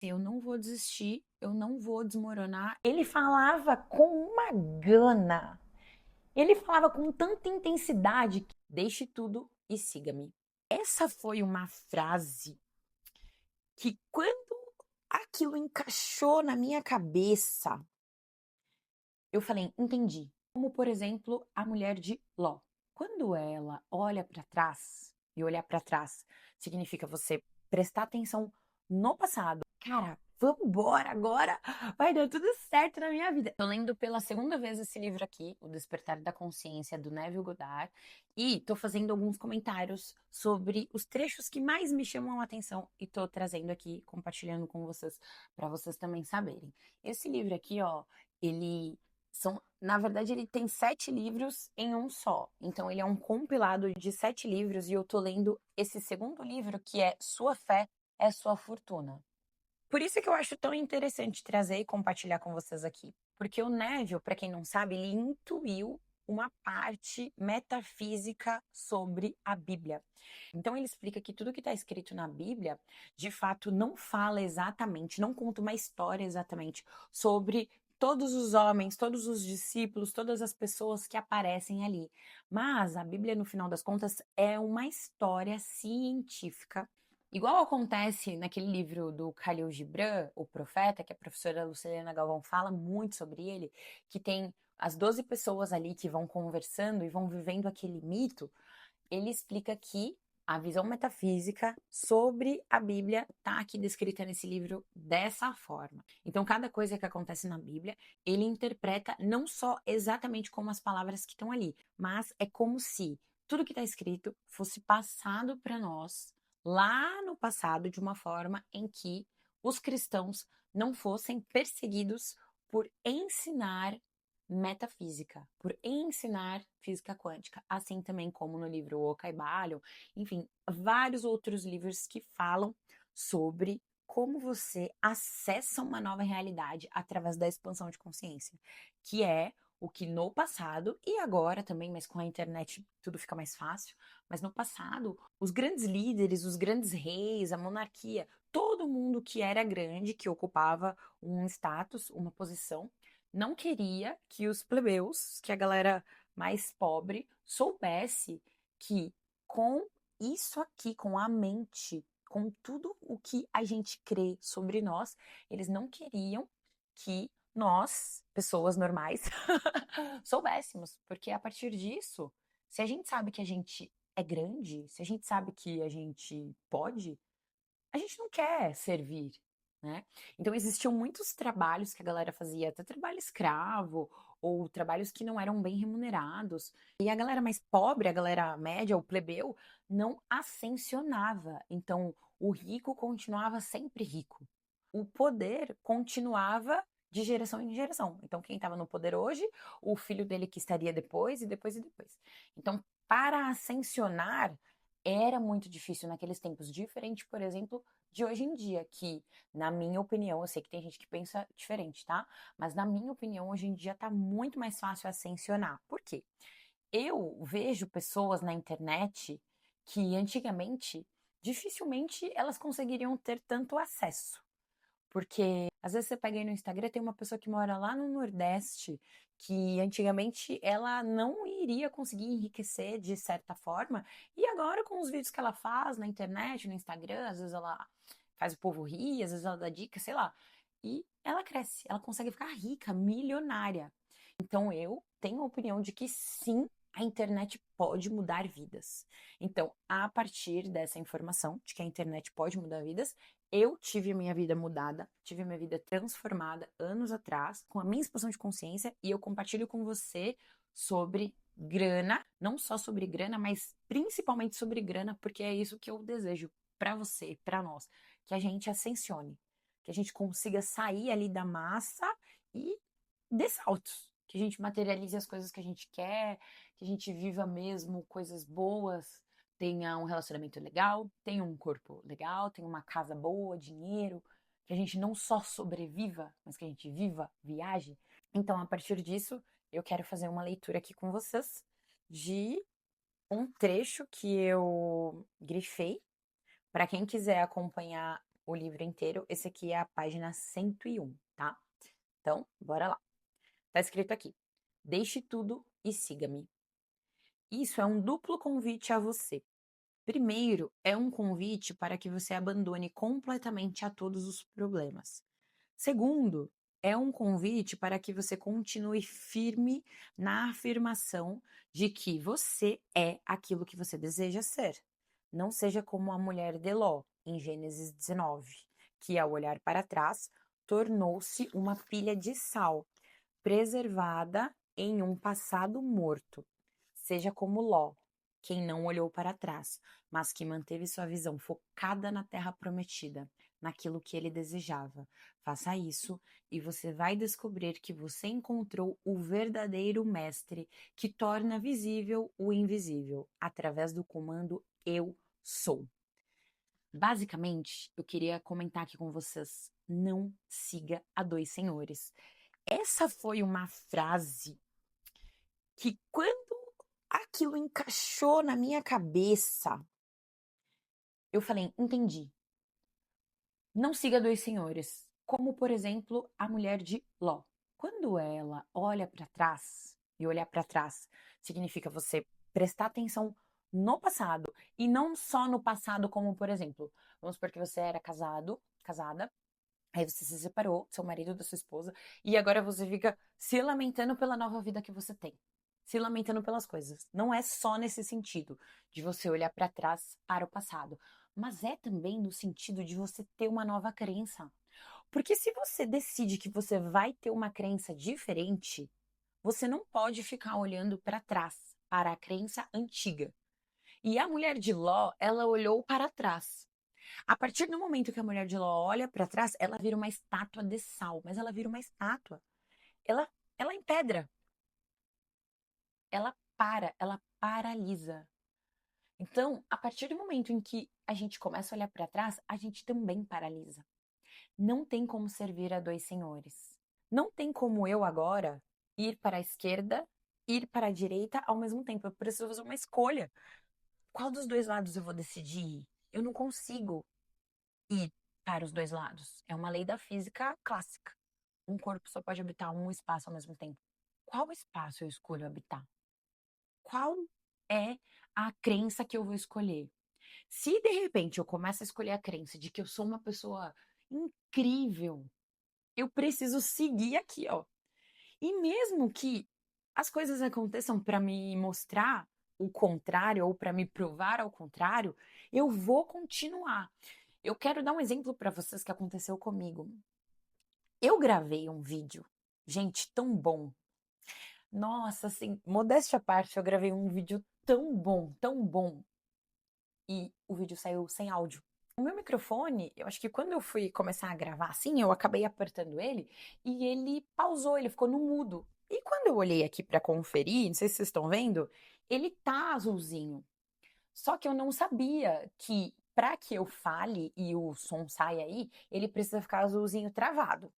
Eu não vou desistir, eu não vou desmoronar. Ele falava com uma gana. Ele falava com tanta intensidade que deixe tudo e siga-me. Essa foi uma frase que quando aquilo encaixou na minha cabeça, eu falei, entendi. Como, por exemplo, a mulher de Ló. Quando ela olha para trás, e olhar para trás significa você prestar atenção no passado. Cara, vambora, agora vai dar tudo certo na minha vida. Tô lendo pela segunda vez esse livro aqui, O Despertar da Consciência, do Neville Goddard, e tô fazendo alguns comentários sobre os trechos que mais me chamam a atenção e tô trazendo aqui, compartilhando com vocês, para vocês também saberem. Esse livro aqui, ó, ele na verdade, ele tem 7 livros em um só. Então, ele é um compilado de 7 livros e eu tô lendo esse segundo livro, que é Sua Fé é Sua Fortuna. Por isso que eu acho tão interessante trazer e compartilhar com vocês aqui. Porque o Neville, para quem não sabe, ele intuiu uma parte metafísica sobre a Bíblia. Então ele explica que tudo que está escrito na Bíblia, de fato, não fala exatamente, não conta uma história exatamente sobre todos os homens, todos os discípulos, todas as pessoas que aparecem ali. Mas a Bíblia, no final das contas, é uma história científica. Igual acontece naquele livro do Khalil Gibran, O Profeta, que a professora Lucilena Galvão fala muito sobre ele, que tem as 12 pessoas ali que vão conversando e vão vivendo aquele mito. Ele explica que a visão metafísica sobre a Bíblia está aqui descrita nesse livro dessa forma. Então, cada coisa que acontece na Bíblia, ele interpreta não só exatamente como as palavras que estão ali, mas é como se tudo que está escrito fosse passado para nós lá no passado de uma forma em que os cristãos não fossem perseguidos por ensinar metafísica, por ensinar física quântica, assim também como no livro O Caibalion, enfim, vários outros livros que falam sobre como você acessa uma nova realidade através da expansão de consciência, que é o que no passado e agora também, mas com a internet tudo fica mais fácil, mas no passado, os grandes líderes, os grandes reis, a monarquia, todo mundo que era grande, que ocupava um status, uma posição, não queria que os plebeus, que a galera mais pobre, soubesse que com isso aqui, com a mente, com tudo o que a gente crê sobre nós, eles não queriam que nós, pessoas normais, soubéssemos, porque a partir disso, se a gente sabe que a gente é grande, se a gente sabe que a gente pode, a gente não quer servir, né? Então existiam muitos trabalhos que a galera fazia, até trabalho escravo, ou trabalhos que não eram bem remunerados. E a galera mais pobre, a galera média, o plebeu, não ascensionava. Então o rico continuava sempre rico. O poder continuava de geração em geração. Então quem estava no poder hoje, o filho dele que estaria depois e depois e depois. Então, para ascensionar era muito difícil naqueles tempos, diferente, por exemplo, de hoje em dia, que, na minha opinião, eu sei que tem gente que pensa diferente, tá? Mas na minha opinião, hoje em dia tá muito mais fácil ascensionar. Por quê? Eu vejo pessoas na internet que antigamente dificilmente elas conseguiriam ter tanto acesso. Porque às vezes você pega aí no Instagram, tem uma pessoa que mora lá no Nordeste, que antigamente ela não iria conseguir enriquecer de certa forma, e agora com os vídeos que ela faz na internet, no Instagram, às vezes ela faz o povo rir, às vezes ela dá dica, sei lá, e ela cresce, ela consegue ficar rica, milionária. Então eu tenho a opinião de que sim, a internet pode mudar vidas. Então, a partir dessa informação de que a internet pode mudar vidas, eu tive a minha vida mudada, tive a minha vida transformada anos atrás, com a minha expansão de consciência, e eu compartilho com você sobre grana, não só sobre grana, mas principalmente sobre grana, porque é isso que eu desejo para você, para nós, que a gente ascensione, que a gente consiga sair ali da massa e dê saltos, que a gente materialize as coisas que a gente quer, que a gente viva mesmo coisas boas, tenha um relacionamento legal, tenha um corpo legal, tenha uma casa boa, dinheiro, que a gente não só sobreviva, mas que a gente viva, viaje. Então, a partir disso, eu quero fazer uma leitura aqui com vocês de um trecho que eu grifei para quem quiser acompanhar o livro inteiro. Esse aqui é a página 101, tá? Então, bora lá. Tá escrito aqui: deixe tudo e siga-me. Isso é um duplo convite a você. Primeiro, é um convite para que você abandone completamente a todos os problemas. Segundo, é um convite para que você continue firme na afirmação de que você é aquilo que você deseja ser. Não seja como a mulher de Ló, em Gênesis 19, que ao olhar para trás tornou-se uma pilha de sal, preservada em um passado morto. Seja como Ló, quem não olhou para trás, mas que manteve sua visão focada na terra prometida, naquilo que ele desejava. Faça isso e você vai descobrir que você encontrou o verdadeiro mestre que torna visível o invisível através do comando Eu Sou. Basicamente, eu queria comentar aqui com vocês: não siga a dois senhores. Essa foi uma frase que, quando aquilo encaixou na minha cabeça, eu falei: entendi. Não siga dois senhores, como por exemplo a mulher de Ló. Quando ela olha para trás, e olhar para trás significa você prestar atenção no passado, e não só no passado, como por exemplo, vamos supor que você era casada, aí você se separou do seu marido, da sua esposa, e agora você fica se lamentando pela nova vida que você tem. Se lamentando pelas coisas. Não é só nesse sentido de você olhar para trás, para o passado, mas é também no sentido de você ter uma nova crença. Porque se você decide que você vai ter uma crença diferente, você não pode ficar olhando para trás, para a crença antiga. E a mulher de Ló, ela olhou para trás. A partir do momento que a mulher de Ló olha para trás, ela vira uma estátua de sal, mas ela vira uma estátua. Ela, ela empedra, ela paralisa. Então, a partir do momento em que a gente começa a olhar para trás, a gente também paralisa. Não tem como servir a dois senhores. Não tem como eu agora ir para a esquerda, ir para a direita ao mesmo tempo. Eu preciso fazer uma escolha. Qual dos dois lados eu vou decidir ir? Eu não consigo ir para os dois lados. É uma lei da física clássica. Um corpo só pode habitar um espaço ao mesmo tempo. Qual espaço eu escolho habitar? Qual é a crença que eu vou escolher? Se de repente eu começo a escolher a crença de que eu sou uma pessoa incrível, eu preciso seguir aqui, ó. E mesmo que as coisas aconteçam para me mostrar o contrário ou para me provar ao contrário, eu vou continuar. Eu quero dar um exemplo para vocês que aconteceu comigo. Eu gravei um vídeo, gente, tão bom. Nossa, assim, modéstia à parte, eu gravei um vídeo tão bom, e o vídeo saiu sem áudio. O meu microfone, eu acho que quando eu fui começar a gravar assim, eu acabei apertando ele e ele pausou, ele ficou no mudo. E quando eu olhei aqui para conferir, não sei se vocês estão vendo, ele tá azulzinho. Só que eu não sabia que para que eu fale e o som saia aí, ele precisa ficar azulzinho travado.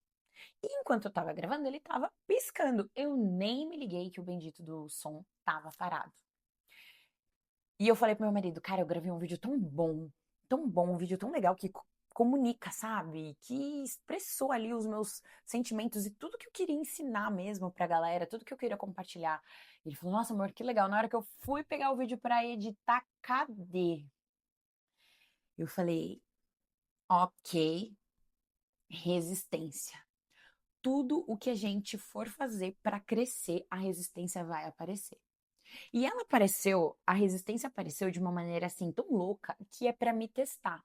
E enquanto eu tava gravando, ele tava piscando. Eu nem me liguei que o bendito do som tava parado. E eu falei pro meu marido: cara, eu gravei um vídeo tão bom, um vídeo tão legal que comunica, sabe? Que expressou ali os meus sentimentos e tudo que eu queria ensinar mesmo pra galera, tudo que eu queria compartilhar. Ele falou: nossa, amor, que legal. Na hora que eu fui pegar o vídeo pra editar, cadê? Eu falei: ok, resistência. Tudo o que a gente for fazer para crescer, a resistência vai aparecer. E ela apareceu, a resistência apareceu de uma maneira assim tão louca que é para me testar.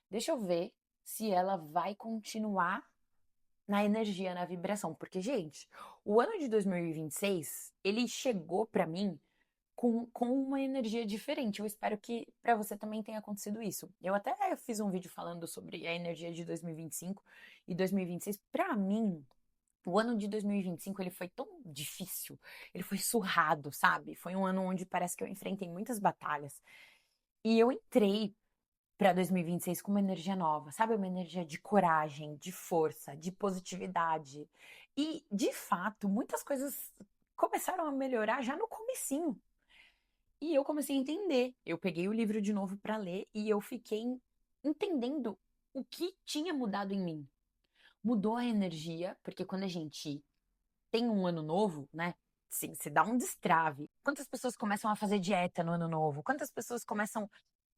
Deixa eu ver se ela vai continuar na energia, na vibração, porque gente, o ano de 2026, ele chegou para mim com uma energia diferente. Eu espero que para você também tenha acontecido isso. Eu até fiz um vídeo falando sobre a energia de 2025 e 2026. Para mim, o ano de 2025, ele foi tão difícil, ele foi surrado, sabe? Foi um ano onde parece que eu enfrentei muitas batalhas. E eu entrei para 2026 com uma energia nova, sabe? Uma energia de coragem, de força, de positividade. E, de fato, muitas coisas começaram a melhorar já no comecinho. E eu comecei a entender. Eu peguei o livro de novo para ler e eu fiquei entendendo o que tinha mudado em mim? Mudou a energia, porque quando a gente tem um ano novo, né? Sim, se dá um destrave. Quantas pessoas começam a fazer dieta no ano novo? Quantas pessoas começam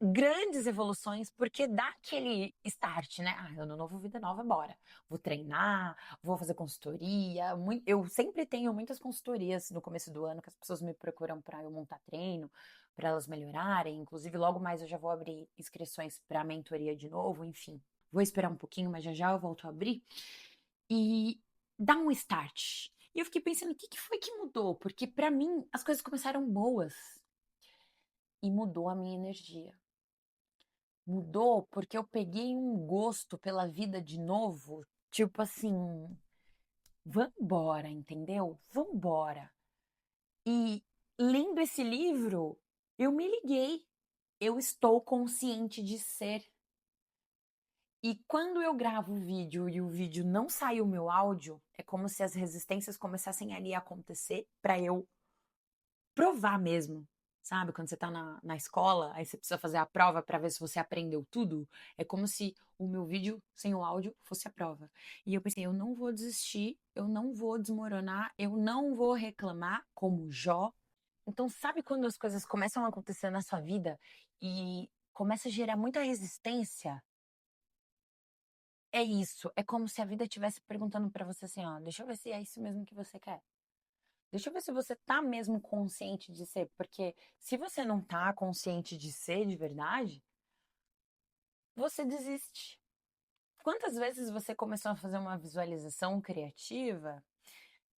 grandes evoluções porque dá aquele start, né? Ah, ano novo, vida nova, bora. Vou treinar, vou fazer consultoria. Eu sempre tenho muitas consultorias no começo do ano que as pessoas me procuram para eu montar treino, para elas melhorarem. Inclusive, logo mais eu já vou abrir inscrições para mentoria de novo, enfim. Vou esperar um pouquinho, mas já já eu volto a abrir. E dá um start. E eu fiquei pensando, o que que foi que mudou? Porque para mim as coisas começaram boas e mudou a minha energia. Mudou porque eu peguei um gosto pela vida de novo, tipo assim, vambora, entendeu? Vambora. E lendo esse livro, eu me liguei. Eu estou consciente de ser. E quando eu gravo o vídeo e o vídeo não sai o meu áudio, é como se as resistências começassem ali a acontecer para eu provar mesmo. Sabe, quando você tá na escola, aí você precisa fazer a prova para ver se você aprendeu tudo. É como se o meu vídeo sem o áudio fosse a prova. E eu pensei, eu não vou desistir, eu não vou desmoronar, eu não vou reclamar como Jó. Então, sabe quando as coisas começam a acontecer na sua vida e começa a gerar muita resistência? É isso, é como se a vida estivesse perguntando pra você assim, ó, deixa eu ver se é isso mesmo que você quer. Deixa eu ver se você tá mesmo consciente de ser, porque se você não tá consciente de ser de verdade, você desiste. Quantas vezes você começou a fazer uma visualização criativa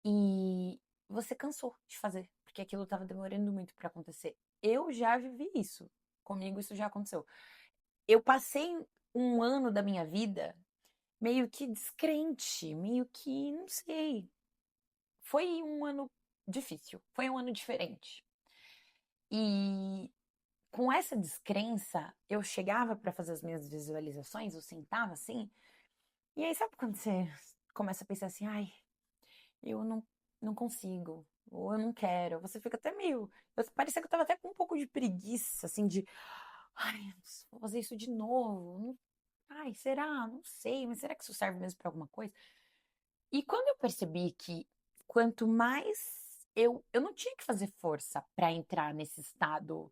e você cansou de fazer, porque aquilo estava demorando muito para acontecer? Eu já vivi isso. Comigo isso já aconteceu. Eu passei um ano da minha vida meio que descrente, meio que, não sei. Foi um ano difícil, foi um ano diferente. E com essa descrença, eu chegava para fazer as minhas visualizações, eu sentava assim, e aí sabe quando você começa a pensar assim, ai, eu não consigo, ou eu não quero, você fica até meio. Parecia que eu tava até com um pouco de preguiça, assim, de, ai, vou fazer isso de novo. Ai, será? Não sei, mas será que isso serve mesmo para alguma coisa? E quando eu percebi que quanto mais eu não tinha que fazer força para entrar nesse estado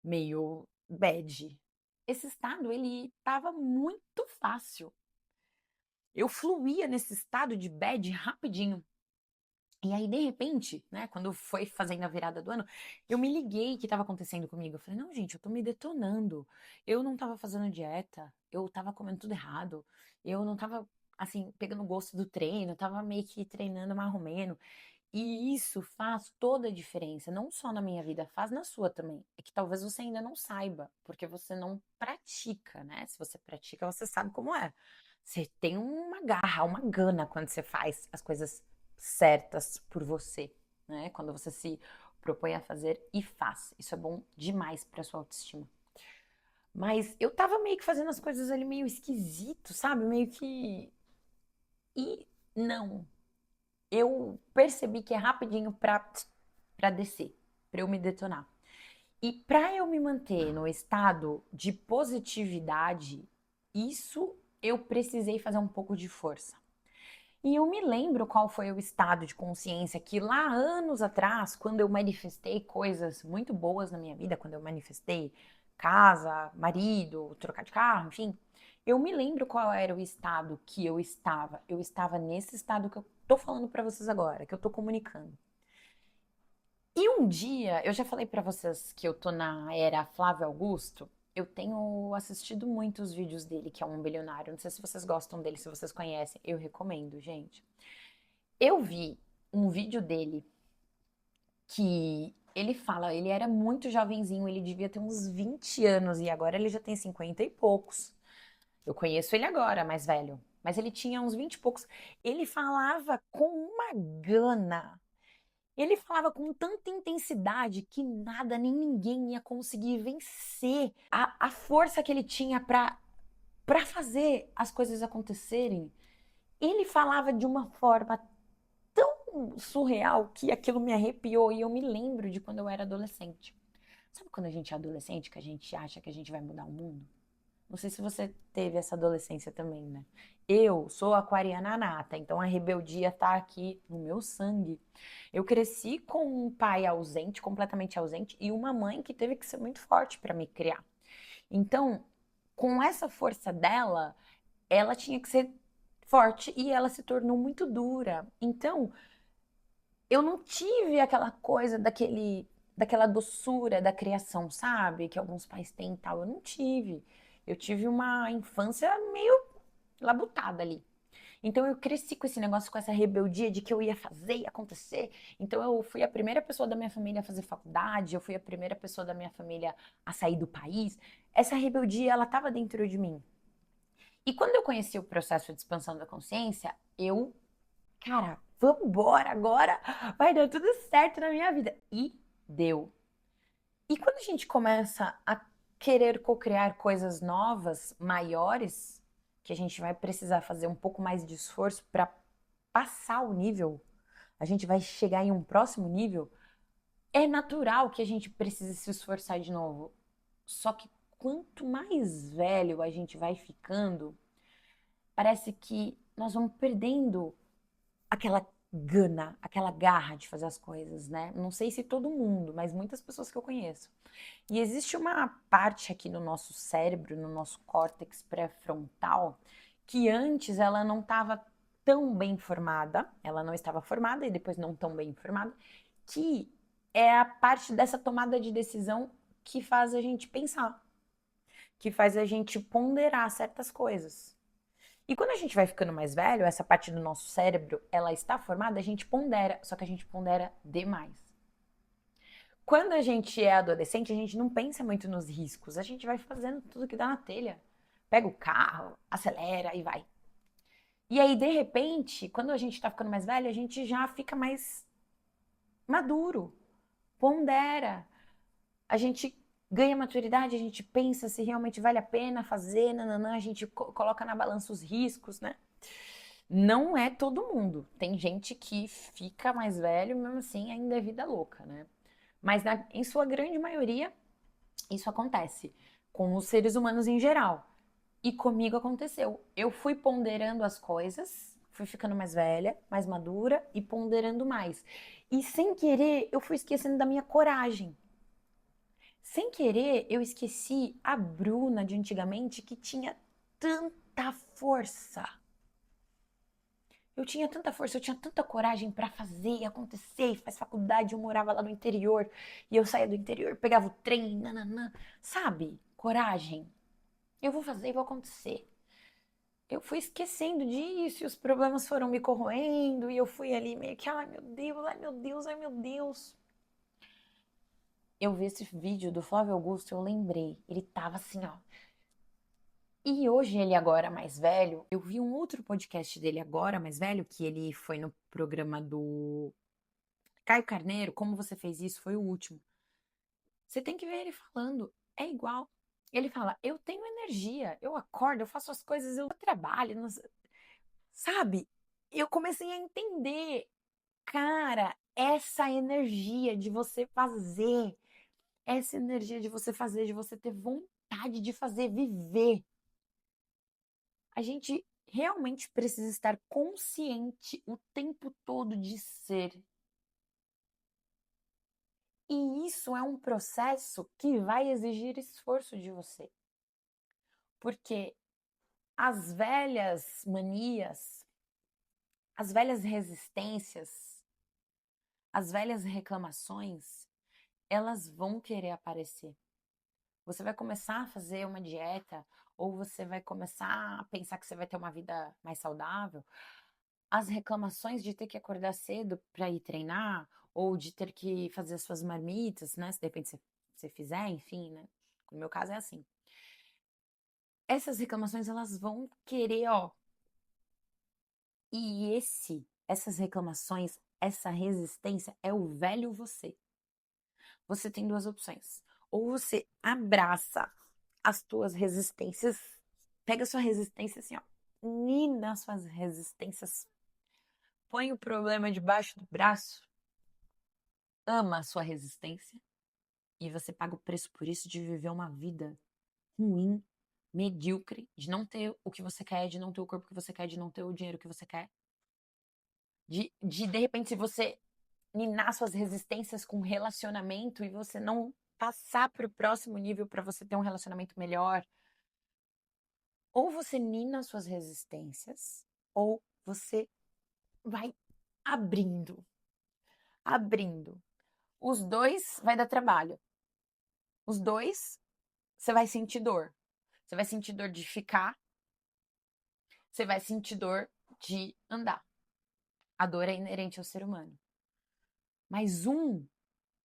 meio bad. Esse estado ele estava muito fácil. Eu fluía nesse estado de bad rapidinho. E aí, de repente, né, quando foi fazendo a virada do ano, eu me liguei que estava acontecendo comigo. Eu falei, não, gente, eu tô me detonando. Eu não tava fazendo dieta, eu tava comendo tudo errado, eu não tava, assim, pegando gosto do treino, eu tava meio que treinando mais ou menos. E isso faz toda a diferença, não só na minha vida, faz na sua também. É que talvez você ainda não saiba, porque você não pratica, né? Se você pratica, você sabe como é. Você tem uma garra, uma gana quando você faz as coisas certas por você, né? Quando você se propõe a fazer e faz. Isso é bom demais para sua autoestima. Mas eu tava meio que fazendo as coisas ali meio esquisito, sabe? Meio que. E não, eu percebi que é rapidinho para descer, para eu me detonar. E para eu me manter no estado de positividade, isso eu precisei fazer um pouco de força. E eu me lembro qual foi o estado de consciência que lá anos atrás, quando eu manifestei coisas muito boas na minha vida, quando eu manifestei casa, marido, trocar de carro, enfim, eu me lembro qual era o estado que eu estava. Eu estava nesse estado que eu tô falando para vocês agora, que eu tô comunicando. E um dia, eu já falei pra vocês que eu tô na era Flávio Augusto. Eu tenho assistido muitos vídeos dele, que é um bilionário. Não sei se vocês gostam dele, se vocês conhecem. Eu recomendo, gente. Eu vi um vídeo dele que ele fala, ele era muito jovenzinho, ele devia ter uns 20 anos e agora ele já tem 50 e poucos. Eu conheço ele agora, mais velho, mas ele tinha uns 20 e poucos. Ele falava com uma gana. Ele falava com tanta intensidade que nada nem ninguém ia conseguir vencer a força que ele tinha para fazer as coisas acontecerem. Ele falava de uma forma tão surreal que aquilo me arrepiou e eu me lembro de quando eu era adolescente. Sabe quando a gente é adolescente que a gente acha que a gente vai mudar o mundo? Não sei se você teve essa adolescência também, né? Eu sou aquariana nata, então a rebeldia tá aqui no meu sangue. Eu cresci com um pai ausente, completamente ausente, e uma mãe que teve que ser muito forte para me criar. Então, com essa força dela, ela tinha que ser forte e ela se tornou muito dura. Então, eu não tive aquela coisa daquela doçura da criação, sabe? Que alguns pais têm e tal. Eu não tive. Eu tive uma infância meio labutada ali. Então eu cresci com esse negócio, com essa rebeldia de que eu ia fazer e acontecer. Então eu fui a primeira pessoa da minha família a fazer faculdade, eu fui a primeira pessoa da minha família a sair do país. Essa rebeldia, ela estava dentro de mim. E quando eu conheci o processo de expansão da consciência, cara, vambora agora, vai dar tudo certo na minha vida. E deu. E quando a gente começa a querer co-criar coisas novas, maiores, que a gente vai precisar fazer um pouco mais de esforço para passar o nível, a gente vai chegar em um próximo nível, é natural que a gente precise se esforçar de novo. Só que quanto mais velho a gente vai ficando, parece que nós vamos perdendo aquela gana, aquela garra de fazer as coisas, né? Não sei se todo mundo, mas muitas pessoas que eu conheço. E existe uma parte aqui no nosso cérebro, no nosso córtex pré-frontal, que antes ela não estava tão bem formada, ela não estava formada e depois não tão bem formada, que é a parte dessa tomada de decisão que faz a gente pensar, que faz a gente ponderar certas coisas. E quando a gente vai ficando mais velho, essa parte do nosso cérebro, ela está formada, a gente pondera, só que a gente pondera demais. Quando a gente é adolescente, a gente não pensa muito nos riscos, a gente vai fazendo tudo que dá na telha. Pega o carro, acelera e vai. E aí, de repente, quando a gente tá ficando mais velho, a gente já fica mais maduro, pondera. A gente ganha maturidade, a gente pensa se realmente vale a pena fazer, nananã, a gente coloca na balança os riscos, né? Não é todo mundo. Tem gente que fica mais velho, mesmo assim, ainda é vida louca, né? Mas em sua grande maioria, isso acontece com os seres humanos em geral. E comigo aconteceu. Eu fui ponderando as coisas, fui ficando mais velha, mais madura e ponderando mais. E sem querer, eu fui esquecendo da minha coragem. Sem querer, eu esqueci a Bruna de antigamente que tinha tanta força. Eu tinha tanta força, eu tinha tanta coragem para fazer acontecer, faz faculdade, eu morava lá no interior, e eu saía do interior, pegava o trem, nananã, sabe? Coragem. Eu vou fazer e vou acontecer. Eu fui esquecendo disso, e os problemas foram me corroendo, e eu fui ali meio que, ai meu Deus, ai meu Deus, ai meu Deus. Eu vi esse vídeo do Flávio Augusto, eu lembrei, ele tava assim, ó. E hoje ele agora mais velho, eu vi um outro podcast dele agora mais velho, que ele foi no programa do Caio Carneiro, como você fez isso, foi o último. Você tem que ver ele falando, é igual. Ele fala, eu tenho energia, eu acordo, eu faço as coisas, eu trabalho, sabe? Eu comecei a entender, cara, essa energia de você fazer, essa energia de você fazer, de você ter vontade de fazer, viver. A gente realmente precisa estar consciente o tempo todo de ser. E isso é um processo que vai exigir esforço de você. Porque as velhas manias, as velhas resistências, as velhas reclamações, elas vão querer aparecer. Você vai começar a fazer uma dieta ou você vai começar a pensar que você vai ter uma vida mais saudável. As reclamações de ter que acordar cedo para ir treinar ou de ter que fazer as suas marmitas, né? Se de repente você fizer, enfim, né? No meu caso é assim. Essas reclamações elas vão querer, ó. E essas reclamações, essa resistência é o velho você. Você tem duas opções. Ou você abraça as tuas resistências, pega a sua resistência assim, ó, nina as suas resistências, põe o problema debaixo do braço, ama a sua resistência e você paga o preço por isso de viver uma vida ruim, medíocre, de não ter o que você quer, de não ter o corpo que você quer, de não ter o dinheiro que você quer. De repente, se você minar suas resistências com relacionamento e você não passar para o próximo nível para você ter um relacionamento melhor, ou você mina suas resistências, ou você vai abrindo, abrindo. Os dois vai dar trabalho. Os dois você vai sentir dor. Você vai sentir dor de ficar, você vai sentir dor de andar. A dor é inerente ao ser humano. Mas um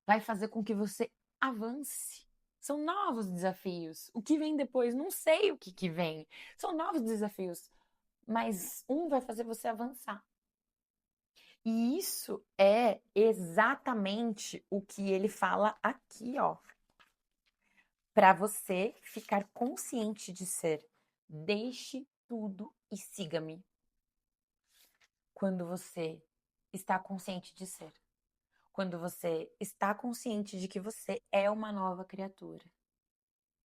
vai fazer com que você avance. São novos desafios. O que vem depois, não sei o que vem. São novos desafios. Mas um vai fazer você avançar. E isso é exatamente o que ele fala aqui, ó. Para você ficar consciente de ser. Deixe tudo e siga-me. Quando você está consciente de ser. Quando você está consciente de que você é uma nova criatura.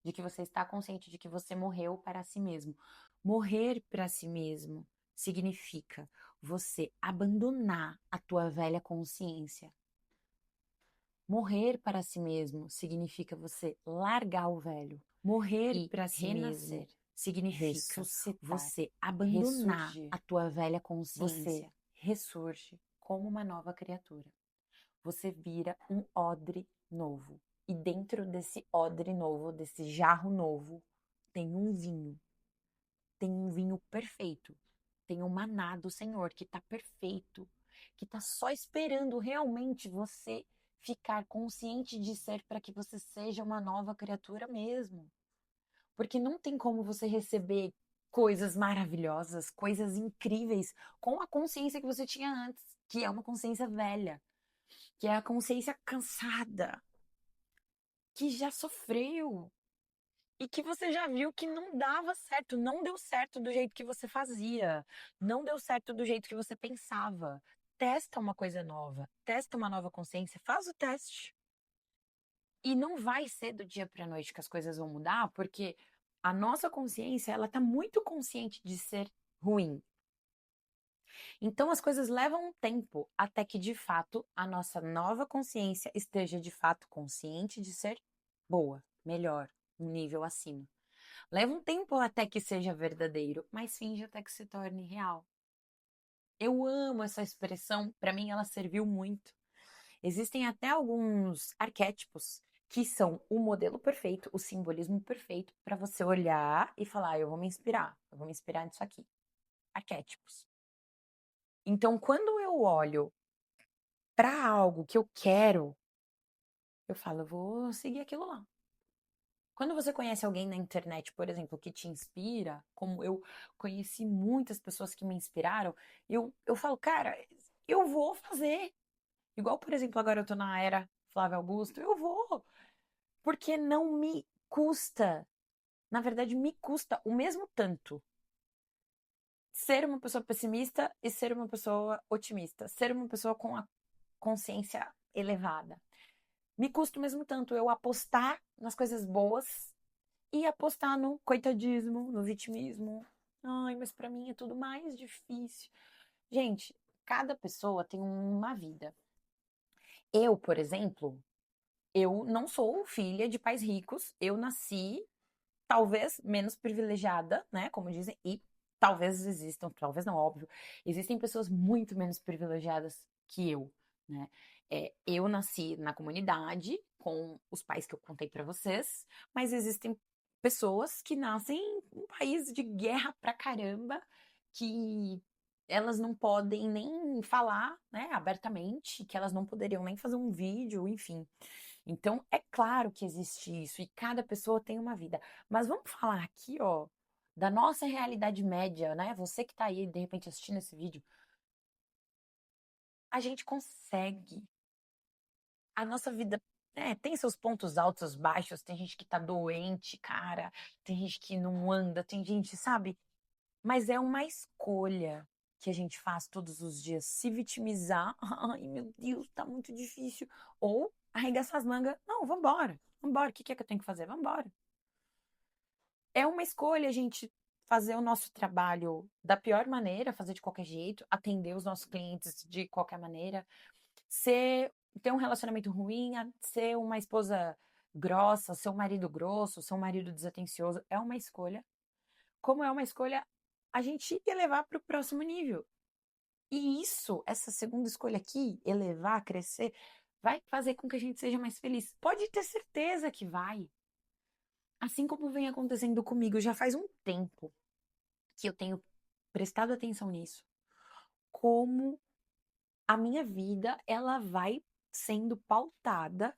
De que você está consciente de que você morreu para si mesmo. Morrer para si mesmo significa você abandonar a tua velha consciência. Morrer para si mesmo significa você largar o velho. Morrer para si mesmo significa você abandonar a tua velha consciência. Você ressurge como uma nova criatura. Você vira um odre novo. E dentro desse odre novo, desse jarro novo, tem um vinho. Tem um vinho perfeito. Tem um maná do Senhor que está perfeito. Que está só esperando realmente você ficar consciente de ser para que você seja uma nova criatura mesmo. Porque não tem como você receber coisas maravilhosas, coisas incríveis com a consciência que você tinha antes, que é uma consciência velha, que é a consciência cansada, que já sofreu e que você já viu que não dava certo, não deu certo do jeito que você fazia, não deu certo do jeito que você pensava. Testa uma coisa nova, testa uma nova consciência, faz o teste. E não vai ser do dia para a noite que as coisas vão mudar, porque a nossa consciência, ela tá muito consciente de ser ruim. Então as coisas levam um tempo até que de fato a nossa nova consciência esteja de fato consciente de ser boa, melhor, um nível acima. Leva um tempo até que seja verdadeiro, mas finge até que se torne real. Eu amo essa expressão, para mim ela serviu muito. Existem até alguns arquétipos que são o modelo perfeito, o simbolismo perfeito para você olhar e falar, eu vou me inspirar nisso aqui. Arquétipos. Então, quando eu olho para algo que eu quero, eu falo, eu vou seguir aquilo lá. Quando você conhece alguém na internet, por exemplo, que te inspira, como eu conheci muitas pessoas que me inspiraram, eu falo, cara, eu vou fazer. Igual, por exemplo, agora eu tô na era Flávio Augusto, eu vou. Porque não me custa. Na verdade, me custa o mesmo tanto ser uma pessoa pessimista e ser uma pessoa otimista. Ser uma pessoa com a consciência elevada. Me custa o mesmo tanto eu apostar nas coisas boas e apostar no coitadismo, no vitimismo. Ai, mas pra mim é tudo mais difícil. Gente, cada pessoa tem uma vida. Eu, por exemplo, eu não sou filha de pais ricos. Eu nasci, talvez, menos privilegiada, né? Como dizem, e talvez existam, talvez não, óbvio, existem pessoas muito menos privilegiadas que eu, né? Eu nasci na comunidade com os pais que eu contei pra vocês, mas existem pessoas que nascem em um país de guerra pra caramba, que elas não podem nem falar, né, abertamente, que elas não poderiam nem fazer um vídeo, enfim. Então, é claro que existe isso e cada pessoa tem uma vida. Mas vamos falar aqui, ó, da nossa realidade média, né? Você que tá aí, de repente, assistindo esse vídeo. A gente consegue. A nossa vida, tem seus pontos altos, baixos. Tem gente que tá doente, cara. Tem gente que não anda. Tem gente, sabe? Mas é uma escolha que a gente faz todos os dias. Se vitimizar. Ai, meu Deus, tá muito difícil. Ou arregaçar as mangas. Não, vambora. Vambora. O que é que eu tenho que fazer? Vambora. É uma escolha a gente fazer o nosso trabalho da pior maneira, fazer de qualquer jeito, atender os nossos clientes de qualquer maneira, ser ter um relacionamento ruim, ser uma esposa grossa, ser um marido grosso, ser um marido desatencioso, é uma escolha. Como é uma escolha a gente elevar para o próximo nível. E isso, essa segunda escolha aqui, elevar, crescer, vai fazer com que a gente seja mais feliz. Pode ter certeza que vai. Assim como vem acontecendo comigo, já faz um tempo que eu tenho prestado atenção nisso. Como a minha vida, ela vai sendo pautada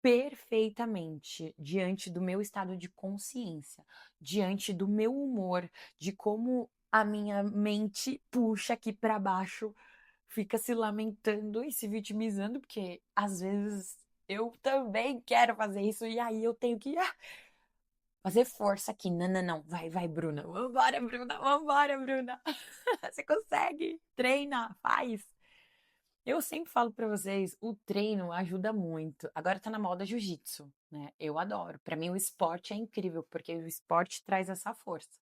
perfeitamente diante do meu estado de consciência, diante do meu humor, de como a minha mente puxa aqui para baixo, fica se lamentando e se vitimizando, porque às vezes eu também quero fazer isso e aí eu tenho que fazer força aqui. Não, não, não. Vai, vai, Bruna. Vambora, Bruna. Vambora, Bruna. Você consegue. Treina, faz. Eu sempre falo pra vocês, o treino ajuda muito. Agora tá na moda jiu-jitsu, né? Eu adoro. Pra mim o esporte é incrível, porque o esporte traz essa força.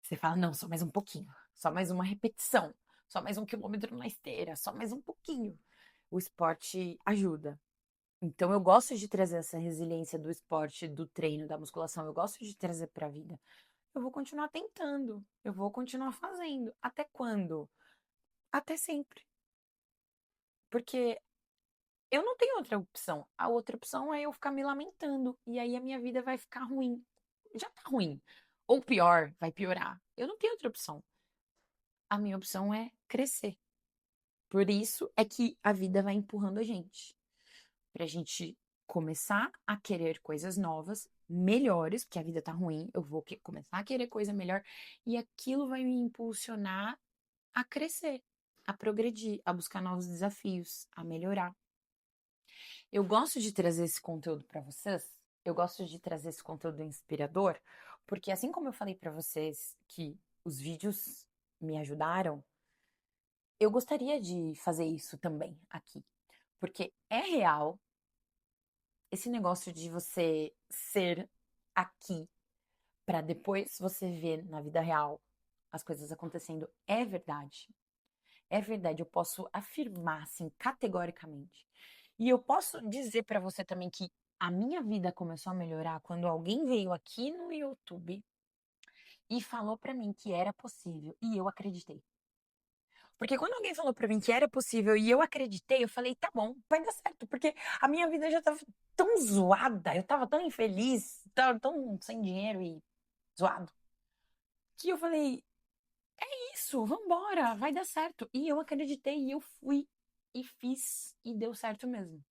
Você fala, não, só mais um pouquinho. Só mais uma repetição. Só mais um quilômetro na esteira. Só mais um pouquinho. O esporte ajuda. Então eu gosto de trazer essa resiliência do esporte, do treino, da musculação. Eu gosto de trazer pra vida. Eu vou continuar tentando. Eu vou continuar fazendo. Até quando? Até sempre. Porque eu não tenho outra opção. A outra opção é eu ficar me lamentando. E aí a minha vida vai ficar ruim. Já tá ruim. Ou pior, vai piorar. Eu não tenho outra opção. A minha opção é crescer. Por isso é que a vida vai empurrando a gente. Pra gente começar a querer coisas novas, melhores, porque a vida tá ruim. Eu vou começar a querer coisa melhor. E aquilo vai me impulsionar a crescer, a progredir, a buscar novos desafios, a melhorar. Eu gosto de trazer esse conteúdo para vocês. Eu gosto de trazer esse conteúdo inspirador, porque assim como eu falei para vocês que os vídeos me ajudaram, eu gostaria de fazer isso também aqui, porque é real esse negócio de você ser aqui para depois você ver na vida real as coisas acontecendo é verdade. É verdade, eu posso afirmar assim categoricamente. E eu posso dizer para você também que a minha vida começou a melhorar quando alguém veio aqui no YouTube e falou para mim que era possível e eu acreditei. Porque quando alguém falou para mim que era possível e eu acreditei, eu falei, tá bom, vai dar certo, porque a minha vida já tava tão zoada, eu tava tão infeliz, tava tão sem dinheiro e zoado, que eu falei, isso, vambora, vai dar certo. E eu acreditei e eu fui e fiz e deu certo mesmo.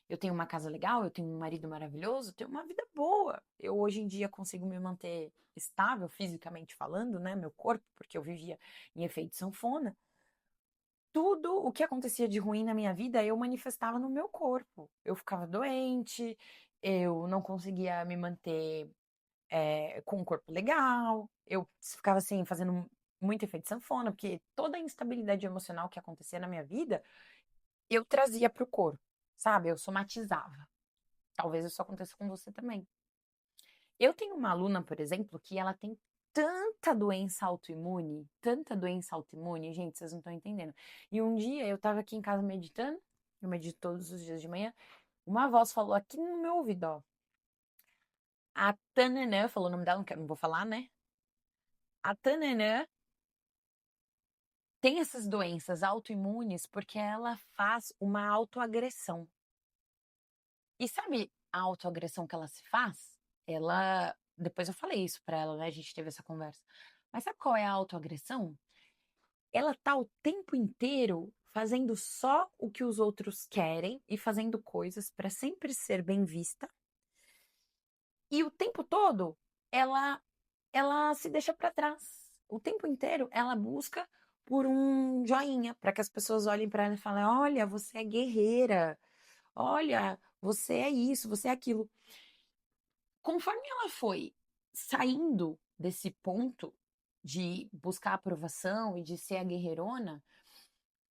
Eu tenho uma casa legal, eu tenho um marido maravilhoso, tenho uma vida boa. Eu hoje em dia consigo me manter estável fisicamente falando, né, meu corpo, porque eu vivia em efeito sanfona. Tudo o que acontecia de ruim na minha vida, eu manifestava no meu corpo. Eu ficava doente, eu não conseguia me manter com um corpo legal, eu ficava assim, fazendo muito efeito sanfona, porque toda a instabilidade emocional que acontecia na minha vida, eu trazia para o corpo, sabe? Eu somatizava. Talvez isso aconteça com você também. Eu tenho uma aluna, por exemplo, que ela tem tanta doença autoimune, gente, vocês não estão entendendo. E um dia eu tava aqui em casa meditando, eu medito todos os dias de manhã, uma voz falou aqui no meu ouvido, ó. A Tananã, falou o nome dela, não vou falar, né? A Tananã tem essas doenças autoimunes porque ela faz uma autoagressão. E sabe a autoagressão que ela se faz? Ela, depois eu falei isso pra ela, né? A gente teve essa conversa. Mas sabe qual é a autoagressão? Ela tá o tempo inteiro fazendo só o que os outros querem e fazendo coisas para sempre ser bem vista. E o tempo todo ela se deixa para trás. O tempo inteiro ela busca por um joinha, para que as pessoas olhem para ela e falem: "Olha, você é guerreira. Olha, você é isso, você é aquilo". Conforme ela foi saindo desse ponto de buscar aprovação e de ser a guerreirona,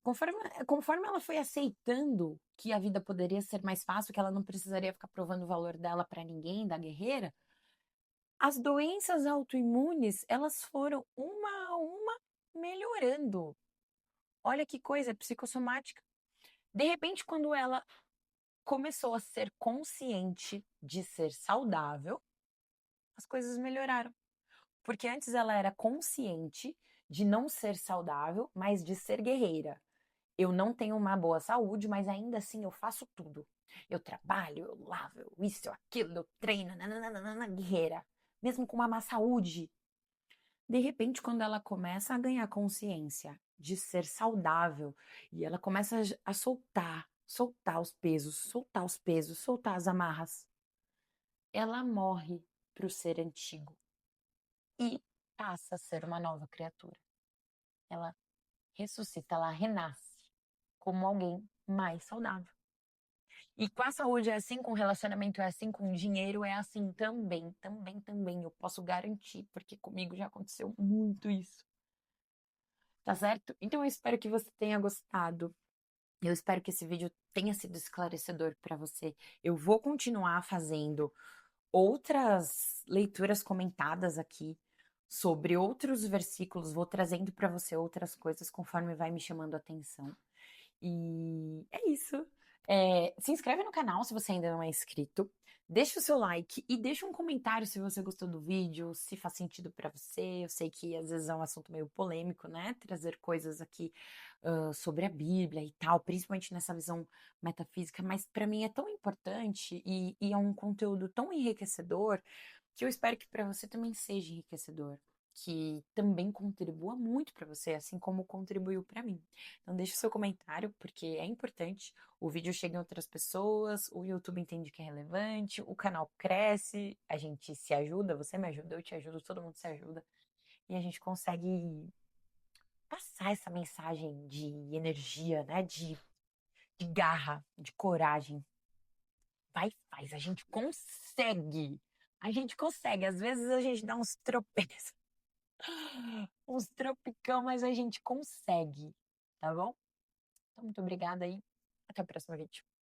conforme ela foi aceitando que a vida poderia ser mais fácil, que ela não precisaria ficar provando o valor dela para ninguém, da guerreira, As doenças autoimunes, elas foram uma a uma melhorando. Olha que coisa, psicossomática. De repente, quando ela começou a ser consciente de ser saudável, as coisas melhoraram. Porque antes ela era consciente de não ser saudável, mas de ser guerreira. Eu não tenho uma boa saúde, mas ainda assim eu faço tudo. Eu trabalho, eu lavo, eu isso, eu aquilo, eu treino, nananana, guerreira. Mesmo com uma má saúde. De repente, quando ela começa a ganhar consciência de ser saudável e ela começa a soltar os pesos, soltar as amarras, ela morre para o ser antigo e passa a ser uma nova criatura. Ela ressuscita, ela renasce como alguém mais saudável. E com a saúde é assim, com o relacionamento é assim, com o dinheiro é assim também, também. Eu posso garantir, porque comigo já aconteceu muito isso. Tá certo? Então eu espero que você tenha gostado. Eu espero que esse vídeo tenha sido esclarecedor para você. Eu vou continuar fazendo outras leituras comentadas aqui sobre outros versículos, vou trazendo para você outras coisas conforme vai me chamando a atenção. E é isso. Se inscreve no canal se você ainda não é inscrito. Deixa o seu like e deixa um comentário se você gostou do vídeo, se faz sentido pra você. Eu sei que às vezes é um assunto meio polêmico, né? Trazer coisas aqui sobre a Bíblia e tal, principalmente nessa visão metafísica, mas pra mim é tão importante e é um conteúdo tão enriquecedor que eu espero que pra você também seja enriquecedor, que também contribua muito pra você, assim como contribuiu pra mim. Então deixa o seu comentário, porque é importante. O vídeo chega em outras pessoas, o YouTube entende que é relevante, o canal cresce, a gente se ajuda, você me ajuda, eu te ajudo, todo mundo se ajuda. E a gente consegue passar essa mensagem de energia, né? De garra, de coragem. Vai, faz, a gente consegue. A gente consegue. Às vezes a gente dá uns tropeços, uns tropicão, mas a gente consegue, tá bom? Então, muito obrigada aí. Até o próximo vídeo.